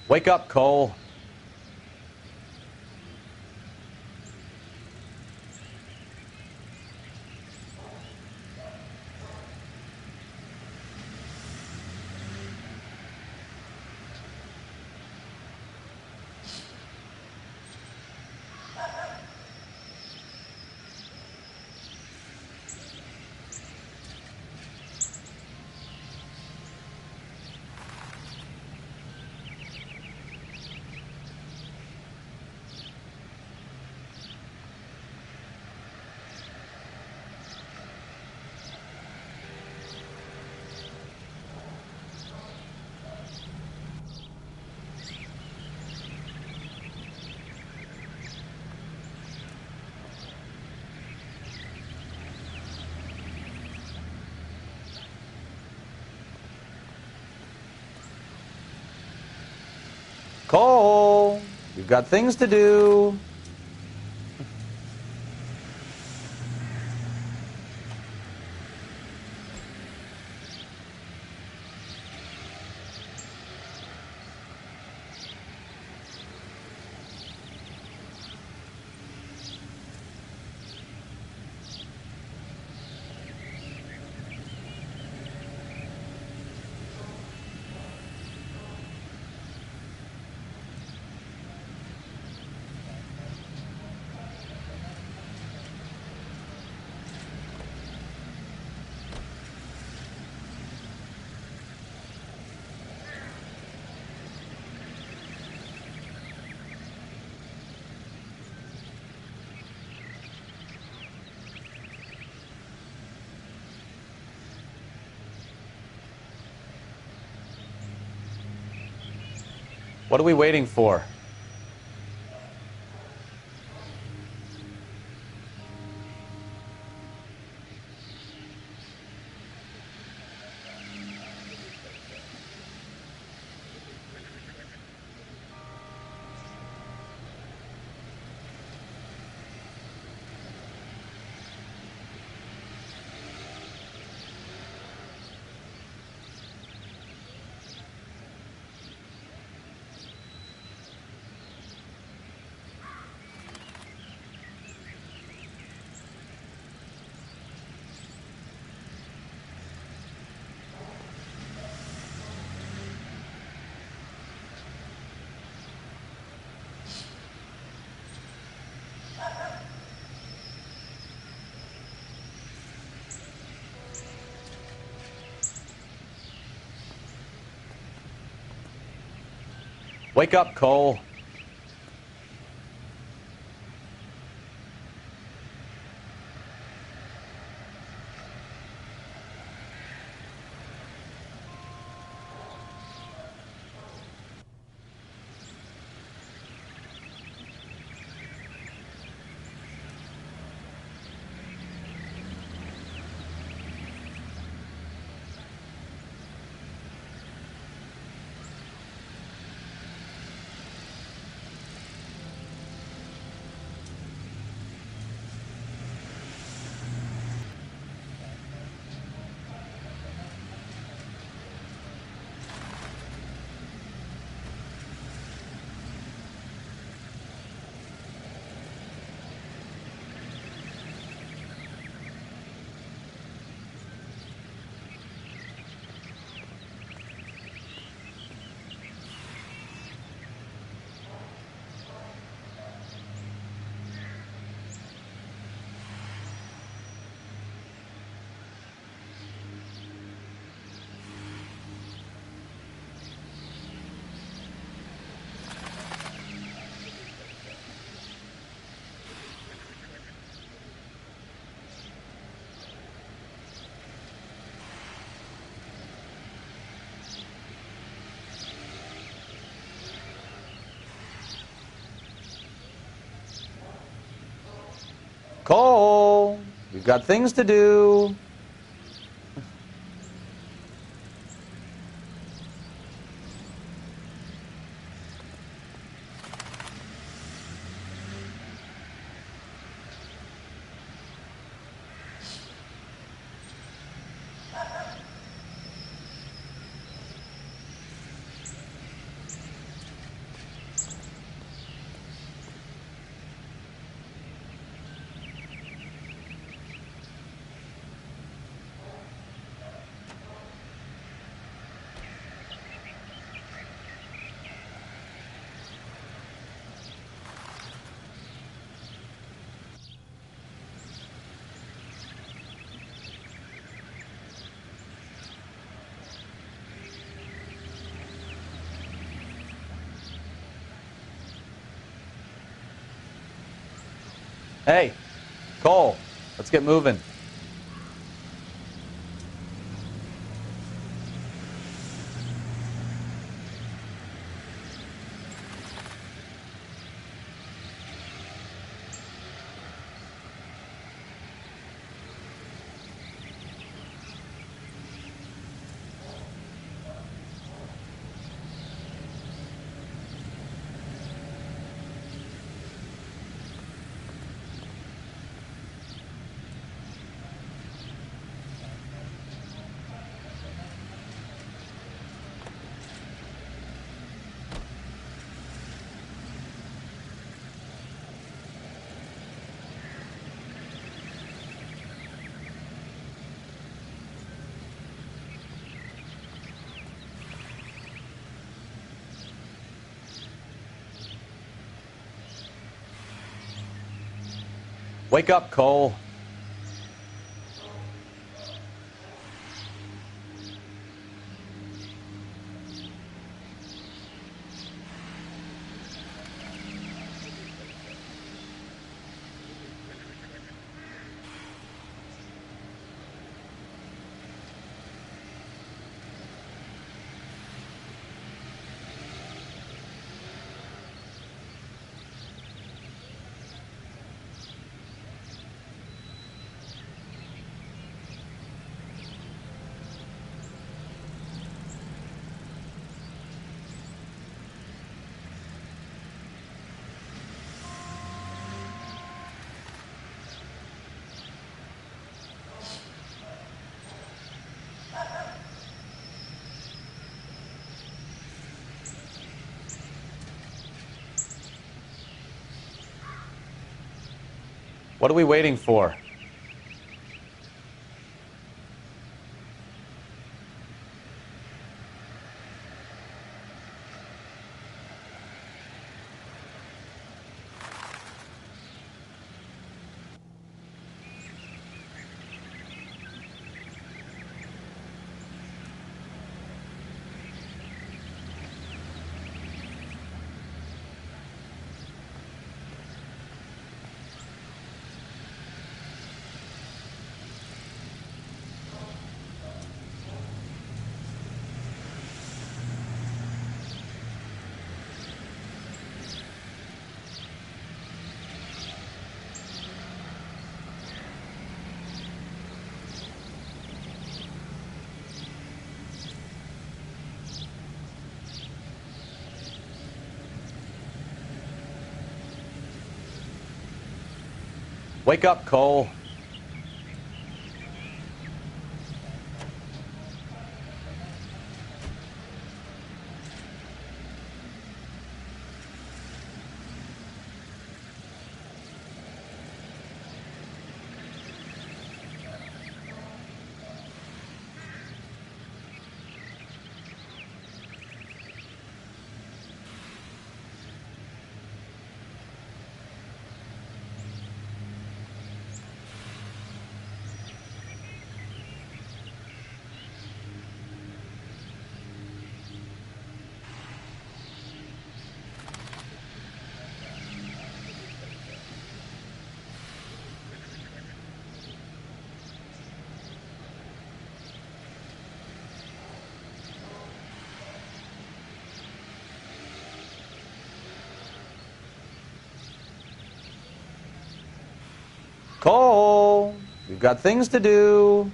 Wake up, Cole. Cole, you've got things to do. What are we waiting for? Wake up, Cole. Cole, we've got things to do. Hey, Cole, let's get moving. Wake up, Cole. What are we waiting for? Wake up, Cole. Cole, we've got things to do.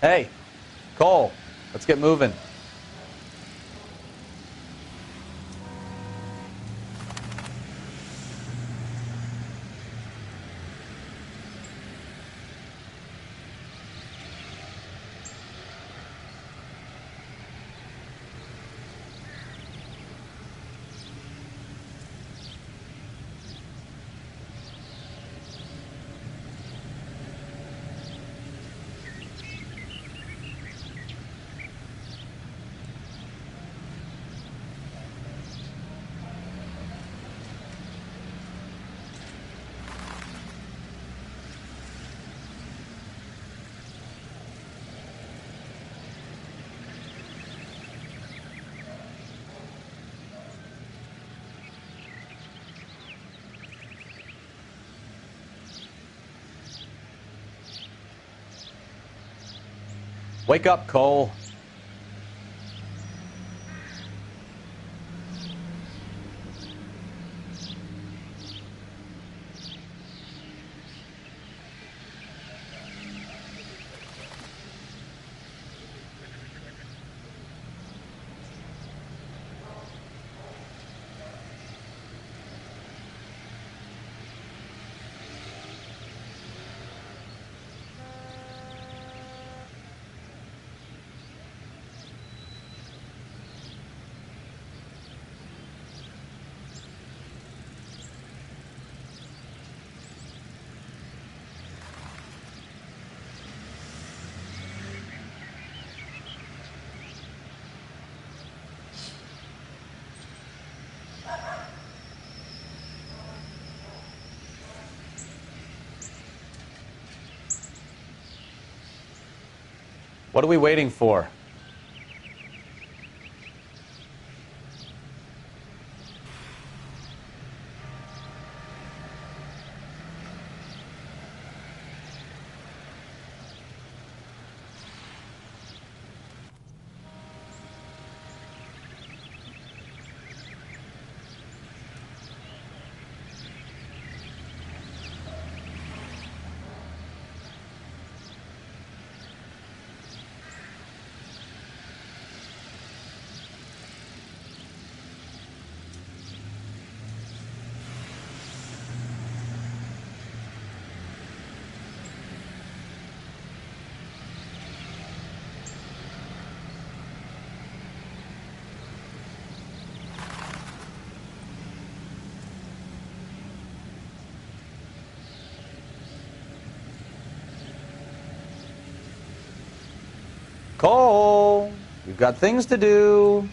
Hey, Cole, let's get moving. Wake up, Cole. What are we waiting for? Cole, we've got things to do.